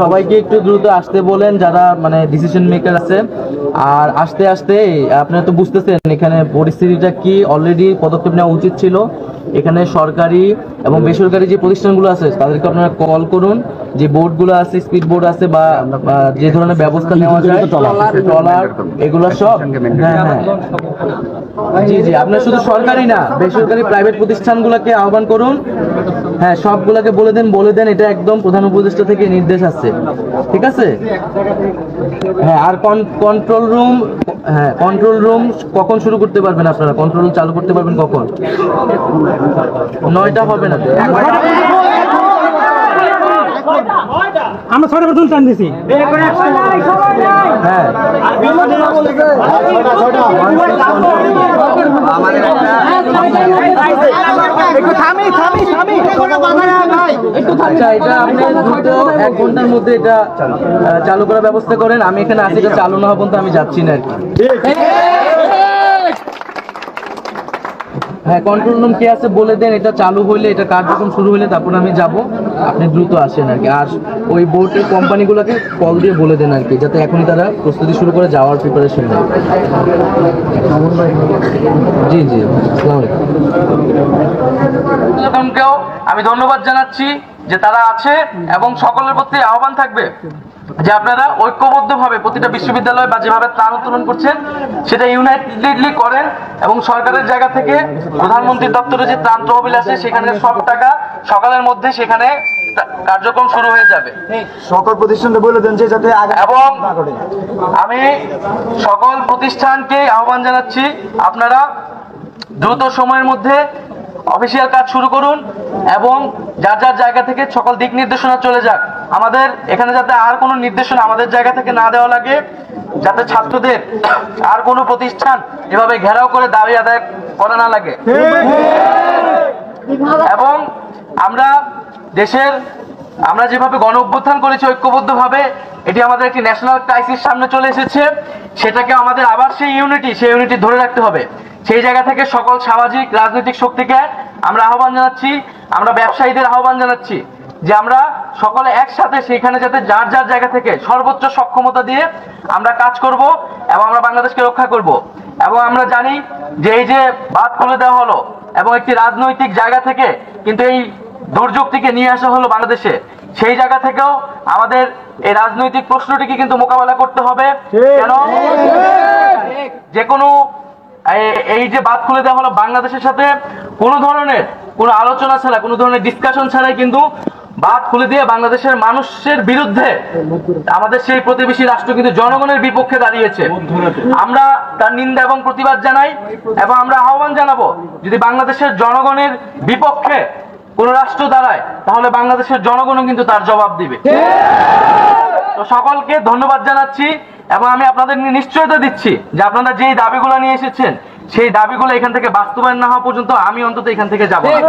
সবাইকে একটু দ্রুত আসতে বলেন যারা মানে ডিসিশন মেকার আছে। আর আস্তে আস্তে আপনারা তো বুঝতেছেন এখানে পরিস্থিতিটা কি, অলরেডি পদক্ষেপ নেওয়া উচিত ছিল। এখানে সরকারি এবং বেসরকারি যে প্রতিষ্ঠানগুলো আছে তাদেরকে আপনারা কল করুন, যে বোর্ডগুলো আছে, স্পিড বোর্ড আছে বা যে ধরনের ব্যবস্থা নেওয়া যায়, ট্রলার, এগুলো সব। হ্যাঁ হ্যাঁ জি জি, আপনার শুধু সরকারি না, বেসরকারি প্রাইভেট প্রতিষ্ঠানগুলোকে আহ্বান করুন। হ্যাঁ, সবগুলোকে বলে দেন এটা একদম প্রধান উপদেষ্টা থেকে নির্দেশ আছে, ঠিক আছে? হ্যাঁ, আর কন্ট্রোল রুম কখন শুরু করতে পারবেন আপনারা? কন্ট্রোল রুম চালু করতে পারবেন কখন? 9টা হবে না, আমরা 6টা পর্যন্ত টান দিছি। হ্যাঁ আচ্ছা, এটা আপনি দ্রুত 1 ঘন্টার মধ্যে এটা চালু করার ব্যবস্থা করেন। আমি এখানে আছি, এটা চালু না হওয়া পর্যন্ত আমি যাচ্ছি না আর কি। হ্যাঁ, কন্ট্রোল রুম কে আছে বলে দেন, এটা চালু হইলে, এটা কার্যক্রম শুরু হলে তারপর আমি যাব, আপনি দ্রুত আসেন আর কি। আর ওই বোর্ডের কোম্পানিগুলোকে কল দিয়ে বলে দেন আর কি, যাতে এখনই তারা প্রস্তুতি শুরু করে যাওয়ার প্রিপারেশন নেয়। জি জি, আসসালামু আলাইকুম। আমি ধন্যবাদ জানাচ্ছি যে তারা আছে এবং সকলের প্রতি আহ্বান থাকবে যে আপনারা ঐক্যবদ্ধভাবে প্রতিটা বিশ্ববিদ্যালয় বা যেভাবে ত্রাণ উত্তোলন করছেন সেটা ইউনাইটেডলি করেন এবং সরকারের জায়গা থেকে প্রধানমন্ত্রীর দপ্তরে যে ত্রাণ তহবিল আছে সেখানে সব টাকা সকালের মধ্যে সেখানে কার্যক্রম শুরু হয়ে যাবে। সকল প্রতিষ্ঠানকে বলে দেন যে যাতে, এবং আমি সকল প্রতিষ্ঠানকে আহ্বান জানাচ্ছি আপনারা দ্রুত সময়ের মধ্যে অফিসিয়াল কাজ শুরু করুন এবং যার যার জায়গা থেকে সকল দিক নির্দেশনা চলে যাক। আমাদের এখানে যাতে আর কোনো নির্দেশনা আমাদের জায়গা থেকে না দেওয়া লাগে, যাতে ছাত্রদের আর কোনো প্রতিষ্ঠান এভাবে ঘেরাও করে দাবি আদায় করা না লাগে। এবং আমরা যেভাবে গণ অভ্যুত্থান করেছি ঐক্যবদ্ধভাবে, এটি আমাদের একটি ন্যাশনাল ক্রাইসিস সামনে চলে এসেছে, সেটাকে আমাদের আবার সেই ইউনিটি ধরে রাখতে হবে। সেই জায়গা থেকে সকল সামাজিক রাজনৈতিক শক্তিকে আমরা আহ্বান জানাচ্ছি, আমরা ব্যবসায়ীদের আহ্বান জানাচ্ছি যে আমরা সকলে একসাথে সেইখানে যাতে যার যার জায়গা থেকে সর্বোচ্চ সক্ষমতা দিয়ে আমরা কাজ করব এবং আমরা বাংলাদেশকে রক্ষা করব। এবং আমরা জানি যে এই যে বাঁধ খুলে দেওয়া হলো এবং একটি রাজনৈতিক জায়গা থেকে কিন্তু এই দুর্যোগটিকে নিয়ে আসা হলো বাংলাদেশে, সেই জায়গা থেকেও আমাদের এই রাজনৈতিক প্রশ্নটিকে কিন্তু মোকাবেলা করতে হবে। কেন যে কোনো এই যে বাঁধ খুলে দেওয়া হলো, বাংলাদেশের সাথে কোনো ধরনের কোনো আলোচনা ছাড়া, কোনো ধরনের ডিসকাশন ছাড়াই কিন্তু বাঁধ খুলে দিয়ে বাংলাদেশের মানুষের বিরুদ্ধে আমাদের সেই প্রতিবেশী রাষ্ট্র কিন্তু জনগণের বিপক্ষে দাঁড়িয়েছে। আমরা তার নিন্দা এবং প্রতিবাদ জানাই এবং আমরা আহ্বান জানাবো, যদি বাংলাদেশের জনগণের বিপক্ষে কোন রাষ্ট্র দাঁড়ায় তাহলে বাংলাদেশের জনগণও কিন্তু তার জবাব দিবে। তো সকলকে ধন্যবাদ জানাচ্ছি এবং আমি আপনাদের নিশ্চয়তা দিচ্ছি যে আপনারা যেই দাবিগুলো নিয়ে এসেছেন সেই দাবিগুলো এখান থেকে বাস্তবায়ন না হওয়া পর্যন্ত আমি অন্তত এখান থেকে যাব না।